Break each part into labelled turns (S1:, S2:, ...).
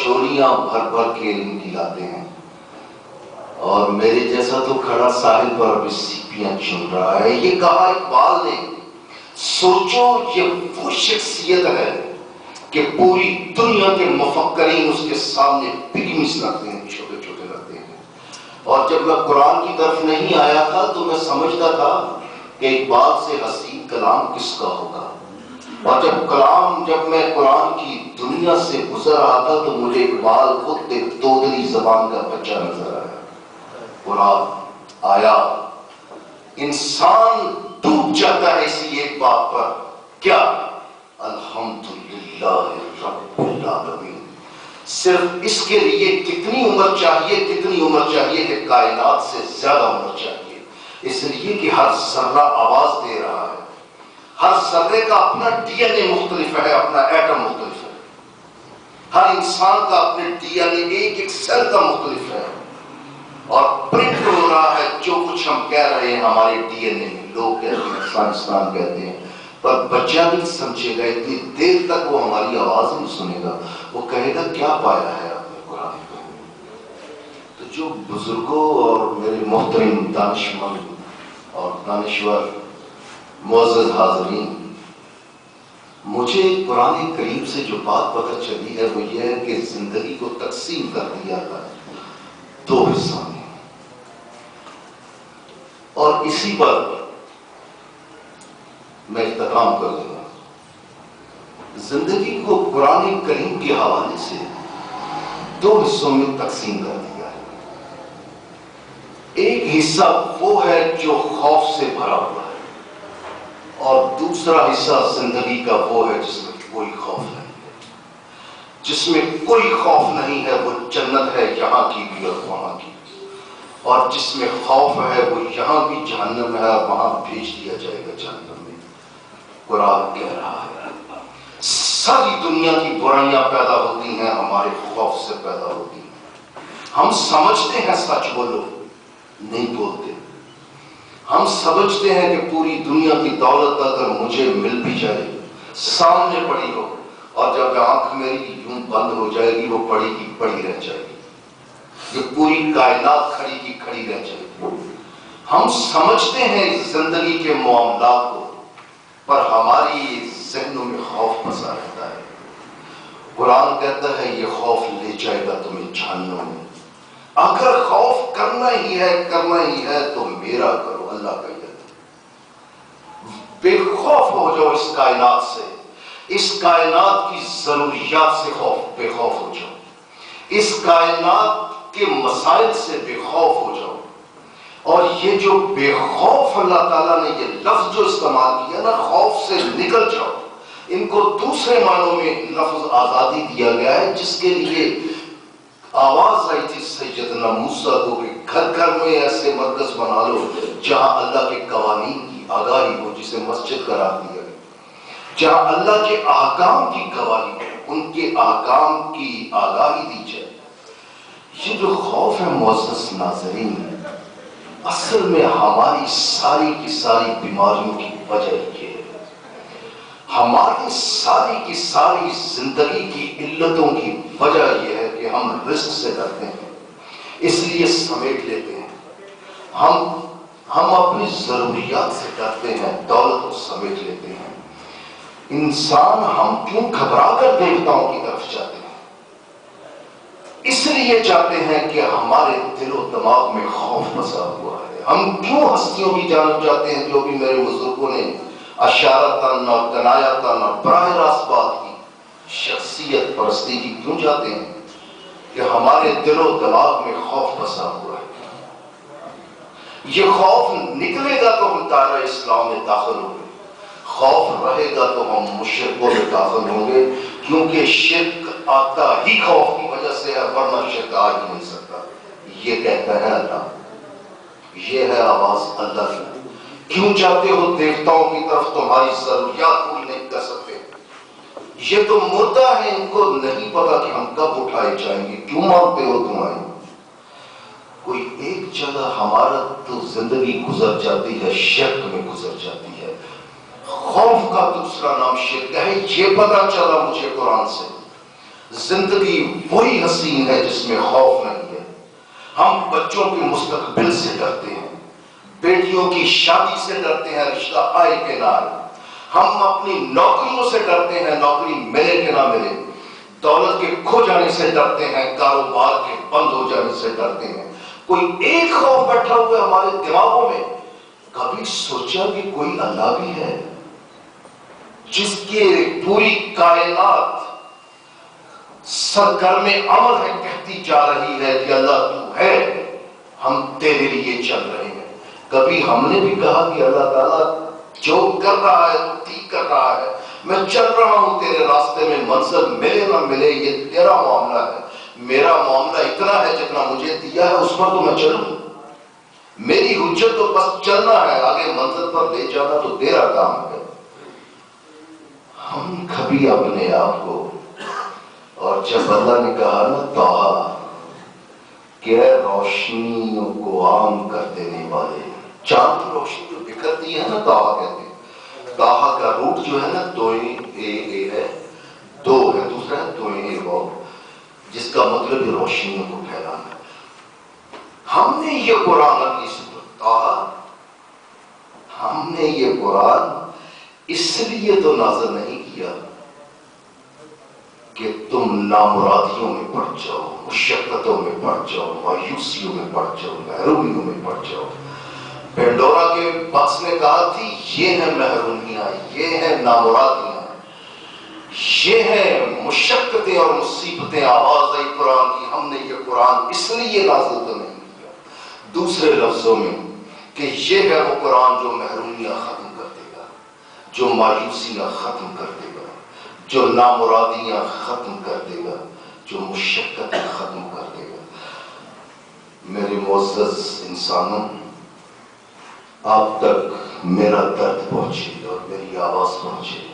S1: جھولیاں بھر بھر کے علم کی لاتے ہیں، اور میرے جیسا تو کھڑا ساحل پر ابھی سیپیاں چن رہا ہے۔ یہ کہا اقبال نے، سوچو یہ وہ شخصیت ہے کہ پوری دنیا کے مفکرین اس کے سامنے پگمس لگتے ہیں، چھوٹے چھوٹے لگتے ہیں۔ اور جب میں قرآن کی طرف نہیں آیا تھا تو میں سمجھتا تھا کہ اقبال سے حسین کلام کس کا ہوگا، اور جب میں قرآن کی دنیا سے گزر رہا تھا تو مجھے اقبال خود ایک دودلی زبان کا بچہ نظر آیا۔ قرآن آیا، انسان ڈوب جاتا ہے اسی ایک بات پر، کیا؟ الحمدللہ رب العالمین۔ صرف اس کے لیے کتنی عمر چاہیے کہ کائنات سے زیادہ عمر چاہیے، اس لیے کہ ہر ذرہ آواز دے رہا ہے، ہر ذرے کا اپنا ڈی این اے مختلف ہے، اپنا ایٹم مختلف ہے، ہر انسان کا اپنے ڈی این اے ایک سیل کا مختلف ہے، اور پرنٹ ہو رہا ہے جو کچھ ہم کہہ رہے ہیں ہمارے ڈی این اے میں۔ لوگ کہتے ہیں، سائنسدان کہتے ہیں، پر بچہ نہیں سمجھے گا، اتنی دیر تک وہ ہماری آواز نہیں سنے گا، وہ کہے گا کیا پایا ہے آپ نے قرآن میں۔ تو جو بزرگوں اور میرے محترم دانشمند اور دانشور معزز حاضرین، مجھے قرآن کریم سے جو بات پتہ چلی ہے وہ یہ ہے کہ زندگی کو تقسیم کر دیا ہے دو حصوں میں، اور اسی پر میں اختتام کر دوں گا۔ زندگی کو قرآن کریم کے حوالے سے دو حصوں میں تقسیم کر دیا ہے۔ ایک حصہ وہ ہے جو خوف سے بھرا ہوا ہے، اور دوسرا حصہ زندگی کا وہ ہے جس میں کوئی خوف نہیں ہے۔ جس میں کوئی خوف نہیں ہے وہ جنت ہے، یہاں کی بھی اور وہاں کی بھی، اور جس میں خوف ہے وہ یہاں بھی جہنم ہے اور وہاں بھیج دیا جائے گا جہنم میں۔ قرآن کہہ رہا ہے ساری دنیا کی برائیاں پیدا ہوتی ہیں ہمارے خوف سے پیدا ہوتی ہیں۔ ہم سمجھتے ہیں سچ بولو، نہیں بولتے۔ ہم سمجھتے ہیں کہ پوری دنیا کی دولت اگر مجھے مل بھی جائے، سامنے پڑی ہو، اور جب آنکھ میری یوں بند ہو جائے گی وہ پڑی کی پڑی رہ جائے گی، یہ پوری کائنات کھڑی کی کھڑی رہ جائے گی۔ ہم سمجھتے ہیں زندگی کے معاملات کو، پر ہماری ذہنوں میں خوف بسا رہتا ہے۔ قرآن کہتا ہے یہ خوف لے جائے گا تمہیں جہنم میں۔ اگر خوف کرنا ہی ہے تو میرا کرو، اللہ کا کہتا ہے۔ بے خوف ہو جاؤ اس کائنات سے، اس کائنات کی ضروریات سے بے خوف ہو جاؤ، اس کائنات کے مسائل سے بے خوف ہو جاؤ۔ اور یہ جو بے خوف اللہ تعالیٰ نے یہ لفظ جو استعمال کیا نا، خوف سے نکل جاؤ، ان کو دوسرے معنوں میں لفظ آزادی دیا گیا ہے، جس کے لیے آواز آئی تھی سیدنا موسیٰ کو کہ گھر گھر میں ایسے مرکز بنا لو جہاں اللہ کے قوانین کی آگاہی ہو، جسے مسجد قرار دیا گیا، جہاں اللہ کے احکام کی گواہی ہو، ان کے احکام کی آگاہی دی جائے۔ یہ جو خوف ہے معزز ناظرین، اصل میں ہماری ساری کی ساری بیماریوں کی وجہ یہ ہے، ہماری ساری کی ساری زندگی کی علتوں کی وجہ یہ ہے کہ ہم رزق سے ڈرتے ہیں، اس لیے سمیٹ لیتے ہیں۔ ہم اپنی ضروریات سے ڈرتے ہیں، دولت کو سمیٹ لیتے ہیں۔ انسان ہم کیوں گھبرا کر دیوتاؤں کی طرف جاتے ہیں؟ اس لیے چاہتے ہیں کہ ہمارے دل و دماغ میں خوف بسا ہوا ہے۔ ہم کیوں ہستیوں کی جانب جاتے ہیں جو بھی میرے بزرگوں نے اشارتاً اور کنایتاً اور براہ راست بات کی، شخصیت پرستی کی کیوں جاتے ہیں؟ کہ ہمارے دل و دماغ میں خوف بسا ہوا ہے۔ یہ خوف نکلے گا تو ہم دائرہ اسلام میں داخل ہوں گے، خوف رہے گا تو ہم مشرکوں میں داخل ہوں گے، کیونکہ شرک آتا ہی خوف کی وجہ سے ہے، ورنہ شرک آ ہی نہیں سکتا۔ یہ کہتا ہے اللہ، یہ ہے آواز اللہ کی۔ کیوں جاتے ہو دیوتاؤں کی طرف؟ تمہاری ضروریات پوری نہیں کر سکتے، یہ تو مردہ ہے، ان کو نہیں پتا کہ ہم کب اٹھائے جائیں گے، کیوں مانگتے ہو تمہاری؟ کوئی ایک جگہ ہمارا تو زندگی گزر جاتی ہے، شرک میں گزر جاتی ہے۔ خوف کا دوسرا نام شرک ہے، یہ پتا چلا مجھے قرآن سے۔ زندگی وہی حسین ہے جس میں خوف نہیں ہے۔ ہم بچوں کے مستقبل سے ڈرتے ہیں، بیٹیوں کی شادی سے ڈرتے ہیں، رشتہ آئے کہ نہ آئے۔ ہم اپنی نوکریوں سے ڈرتے ہیں، نوکری ملے کہ نہ ملے۔ دولت کے کھو جانے سے ڈرتے ہیں، کاروبار کے بند ہو جانے سے ڈرتے ہیں۔ کوئی ایک خوف بیٹھا ہوا ہے ہمارے دماغوں میں۔ کبھی سوچا کہ کوئی اللہ بھی ہے جس کے پوری کائنات سرگرم عمل ہے، کہتی جا رہی ہے کہ اللہ تو ہے، ہم تیرے لیے چل رہے ہیں۔ کبھی ہم نے بھی کہا کہ اللہ تعالیٰ جو کر رہا ہے تو ٹھیک کر رہا ہے، میں چل رہا ہوں تیرے راستے میں، منزل ملے نہ ملے یہ تیرا معاملہ ہے، میرا معاملہ اتنا ہے جتنا مجھے دیا ہے اس پر تو میں چلوں، میری حجت تو بس چلنا ہے، آگے منزل پر لے جانا تو تیرا کام ہے۔ ہم کبھی اپنے آپ کو، اور جب اللہ نے کہا نا طٰہٰ کہ اے روشنیوں کو عام کر دینے والے، چاند کی روشنی جو بکھرتی ہے نا طٰہٰ کہتے ہیں۔ طٰہٰ کا روٹ جو ہے نا توئیں اے ہے، دو ہے، دوسرا ہے توئیں اے وہ، جس کا مطلب روشنیوں کو پھیلانا۔ ہم نے یہ قرآن اپنی سورۃ طٰہٰ، ہم نے یہ قرآن اس لیے تو نازل نہیں کیا کہ تم نامرادیوں میں پڑ جاؤ، مشقتوں میں پڑ جاؤ، مایوسیوں میں پڑ جاؤ، محرومیوں میں پڑ جاؤ۔ پینڈورا کے بکس نے کہا تھی یہ ہیں محرومیاں، یہ ہیں نامرادیاں، یہ ہیں مشقتیں اور مصیبتیں۔ آواز آئی قرآن کی، ہم نے یہ قرآن اس لیے نازل تو نہیں کیا، دوسرے لفظوں میں کہ یہ ہے وہ قرآن جو محرومیاں ختم کر دے گا، جو مایوسیاں ختم کر دے گا، جو نامرادیاں ختم کر دے گا، جو مشقتیں ختم کر دے گا۔ میرے معزز انسانوں، آپ تک میرا درد پہنچے اور میری آواز پہنچے۔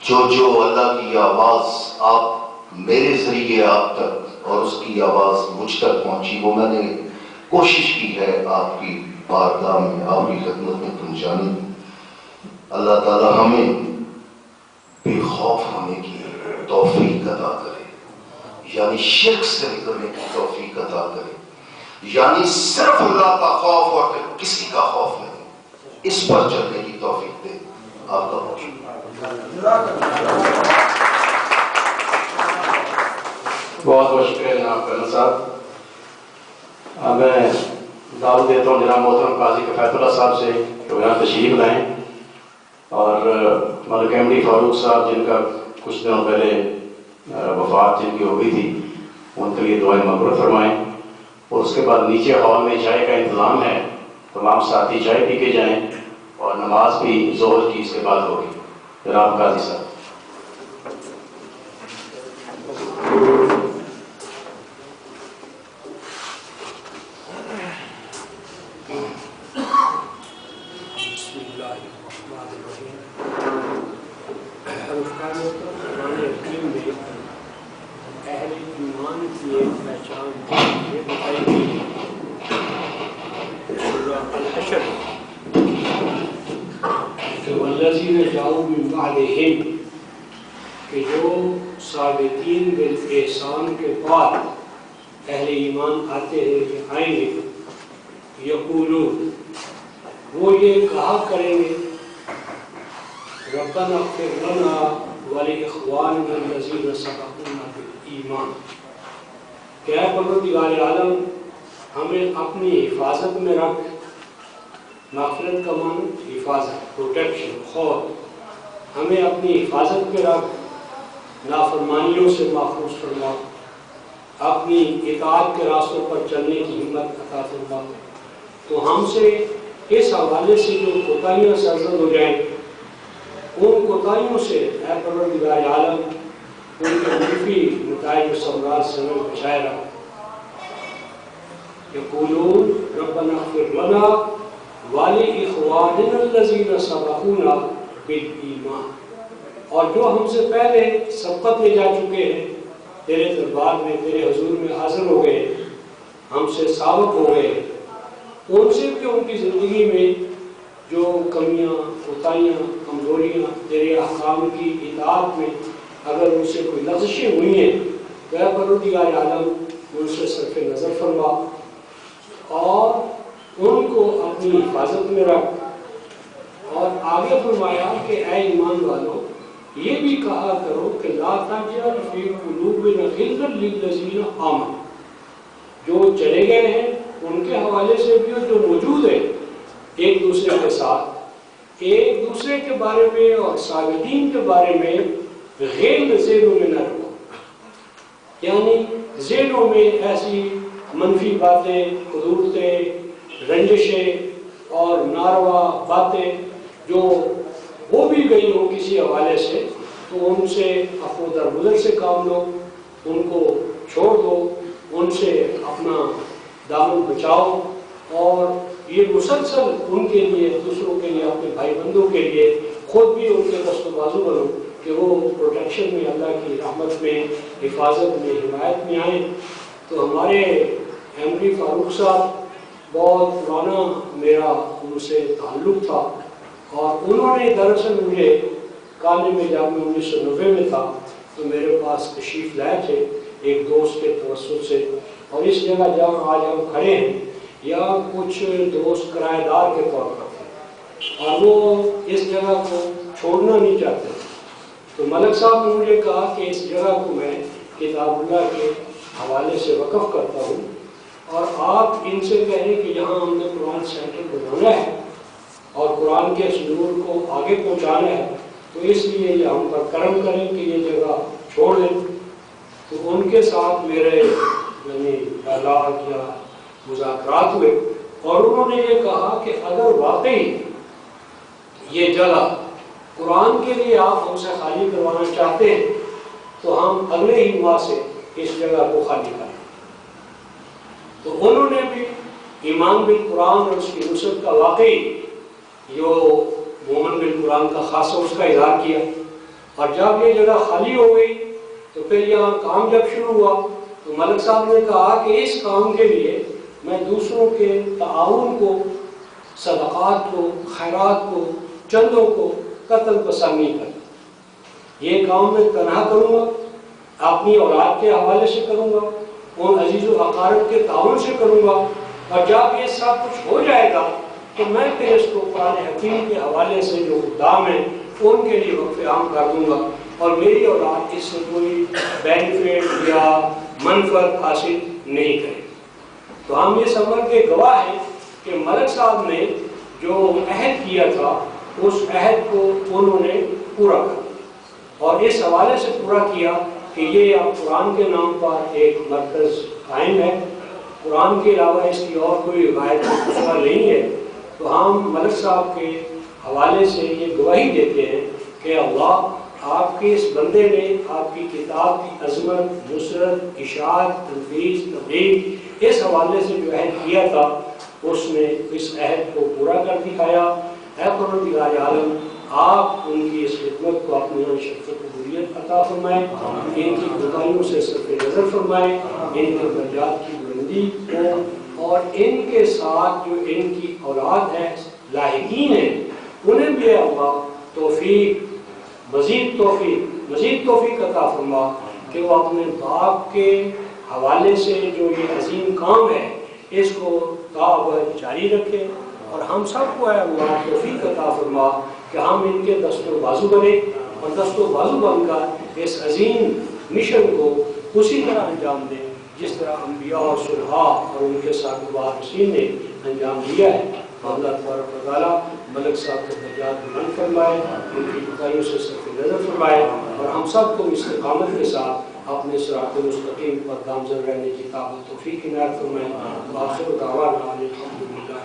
S1: جو اللہ کی آواز آپ میرے ذریعے آپ تک اور اس کی آواز مجھ تک پہنچی، وہ میں نے کوشش کی ہے آپ کی بارگاہ میں، آپ کی خدمت میں پہنچانے کی۔ اللہ تعالی ہمیں بے خوف ہونے کی توفیق عطا کرے، یعنی شرک سے نکلنے کی توفیق عطا کرے، یعنی صرف اللہ کا خوف اور پھر کسی کا خوف نہیں، اس پر چلنے کی توفیق دے۔ آپ کا بہت شکریہ۔
S2: بہت بہت شکریہ جناب کرنل صاحب۔ میں دعوت دیتا ہوں جناب محترم قاضی کفایت اللہ صاحب سے کہ وہ یہاں تشریف لائیں، اور ملک ایم ڈی فاروق صاحب جن کا کچھ دنوں پہلے وفات جن کی ہو گئی تھی، ان کے لیے دعائیں مغفرت فرمائیں، اور اس کے بعد نیچے ہال میں چائے کا انتظام ہے، تمام ساتھی چائے پی کے جائیں، اور نماز بھی ظہر کی اس کے بعد ہوگی۔ جناب قاضی صاحب۔
S3: والذین جاؤوا من بعدہم، کہ جو صابتین بالاحسان کے بعد اہل ایمان آتے ہیں کہ آئیں گے، یقولون، وہ یہ کہا کریں گے، ربنا اغفر لنا ولاخواننا الذین سبقونا بالایمان، کہ اے پروردگار عالم ہمیں اپنی حفاظت میں رکھ۔ مغفرت کا معنی حفاظت، پروٹیکشن، خوف، ہمیں اپنی حفاظت میں رکھ، نافرمانیوں سے محفوظ فرما، اپنی اطاعت کے راستوں پر چلنے کی ہمت عطا فرما۔ تو ہم سے اس حوالے سے جو کوتاہیاں سرزد ہو جائیں، ان کوتاہیوں سے اے پروردگار عالم ان کے منفی نتائج و ثمرات سے ہمیں بچائے رکھ۔ یقولون ربنا اغفر لنا وَلِإِخْوَانِنَا الَّذِينَ سَبَقُونَا بِالْإِيمَانِ، اور جو ہم سے پہلے سبقت لے جا چکے ہیں، تیرے دربار میں، تیرے حضور میں حاضر ہو گئے، ہم سے سابق ہو گئے، ان سے بھی ان کی زندگی میں جو کمیاں، کوتاہیاں، کمزوریاں تیرے احکام کی اطاعت میں اگر ان سے کوئی لغزشیں ہوئی ہیں تو اے پروردگار عالم ان سے صرف نظر فرما اور ان کو اپنی حفاظت میں رکھ۔ اور آگے فرمایا کہ اے ایمان والو یہ بھی کہا کرو کہ لا تجعل فی قلوبنا غلا للذین آمنوا، جو چلے گئے ہیں ان کے حوالے سے بھی جو موجود ہے ایک دوسرے کے ساتھ، ایک دوسرے کے بارے میں اور سابقین کے بارے میں غیر ذہنوں میں نہ رکھو، یعنی ذہنوں میں ایسی منفی باتیں، حدودیں، رنجشیں اور ناروا باتیں جو ہو بھی گئی ہو کسی حوالے سے، تو ان سے عفو درگزر سے کام لو، ان کو چھوڑ دو، ان سے اپنا دامن بچاؤ، اور یہ مسلسل ان کے لیے، دوسروں کے لیے، اپنے بھائی بندوں کے لیے خود بھی ان کے دست و بازو بنو کہ وہ پروٹیکشن میں، اللہ کی رحمت میں، حفاظت میں، حمایت میں آئیں۔ تو ہمارے احمدی فاروق صاحب بہت پرانا میرا ان سے تعلق تھا، اور انہوں نے دراصل مجھے کالج میں جب میں 1990 میں تھا تو میرے پاس تشریف لائے تھے ایک دوست کے توسط سے، اور اس جگہ جہاں آج ہم کھڑے ہیں یا کچھ دوست کرایہ دار کے طور پر تھے اور وہ اس جگہ کو چھوڑنا نہیں چاہتے، تو ملک صاحب نے مجھے کہا کہ اس جگہ کو میں کتاب اللہ کے حوالے سے وقف کرتا ہوں، اور آپ ان سے کہیں کہ یہاں ہم نے قرآن سینٹر بنانا ہے اور قرآن کے اس نور کو آگے پہنچانا ہے، تو اس لیے یہ ہم پر کرم کریں کہ یہ جگہ چھوڑ دیں۔ تو ان کے ساتھ میرے یعنی اعلان یا مذاکرات ہوئے، اور انہوں نے یہ کہا کہ اگر واقعی یہ جگہ قرآن کے لیے آپ ہم سے خالی کروانا چاہتے ہیں تو ہم اگلے ہی ماہ سے اس جگہ کو خالی کریں۔ تو انہوں نے بھی ایمان بالقرآن اور اس کی نصرت کا واقعی جو مومن بالقرآن کا خاصہ اس کا اظہار کیا، اور جب یہ جگہ خالی ہو گئی تو پھر یہاں کام جب شروع ہوا تو ملک صاحب نے کہا کہ اس کام کے لیے میں دوسروں کے تعاون کو، صدقات کو، خیرات کو، چندوں کو قتل پسند نہیں کرتا، یہ کام میں تنہا کروں گا، اپنی اولاد کے حوالے سے کروں گا، ان عزیز و اقارب کے تعاون سے کروں گا، اور جب یہ سب کچھ ہو جائے گا تو میں پھر اس کو قرآن حکیم کے حوالے سے جو خدام ہیں ان کے لیے وقف عام کر دوں گا، اور میری اولاد اس سے کوئی بینیفٹ یا منفعت حاصل نہیں کرے۔ تو ہم یہ سمجھ کے گواہ ہیں کہ ملک صاحب نے جو عہد کیا تھا اس عہد کو انہوں نے پورا کیا، اور اس حوالے سے پورا کیا کہ یہ اب قرآن کے نام پر ایک مرکز قائم ہے، قرآن کے علاوہ اس کی اور کوئی روایت دوسرا نہیں ہے۔ تو ہم ملک صاحب کے حوالے سے یہ گواہی دیتے ہیں کہ اللہ آپ کے اس بندے نے آپ کی کتاب کی عظمت، نصرت، اشاعت، تنفیذ، تبلیغ، اس حوالے سے جو عہد کیا تھا اس نے اس عہد کو پورا کر دکھایا۔ اے پروردگار عالم آپ ان کی اس خدمت کو اپنی شفقت و قبولیت عطا فرمائیں، ان کی کوتاہیوں سے صرف نظر فرمائیں، ان کے درجات کی بلندی کو، اور ان کے ساتھ جو ان کی اولاد ہے، لاحقین ہیں، انہیں بھی اللہ توفیق، مزید توفیق عطا فرما کہ وہ اپنے باپ کے حوالے سے جو یہ عظیم کام ہے اس کو تا ابد جاری رکھے، اور ہم سب کو اے اللہ توفیق عطا فرما کہ ہم ان کے دست و بازو بنے، اور دست و بازو بن کر اس عظیم مشن کو اسی طرح انجام دیں جس طرح انبیاء اور صلحاء اور ان کے ساتھ وارثین نے انجام دیا ہے۔ اللہ تبارک و تعالیٰ ملک صاحب کے درجات بلند فرمائے، ان کی کوتاہیوں سے صرف نظر فرمائے، اور ہم سب کو استقامت کے ساتھ اپنے صراط مستقیم پر گامزن رہنے کی طاقت توفیق عنایت فرمائے۔ وآخر دعوانا الحمدللہ۔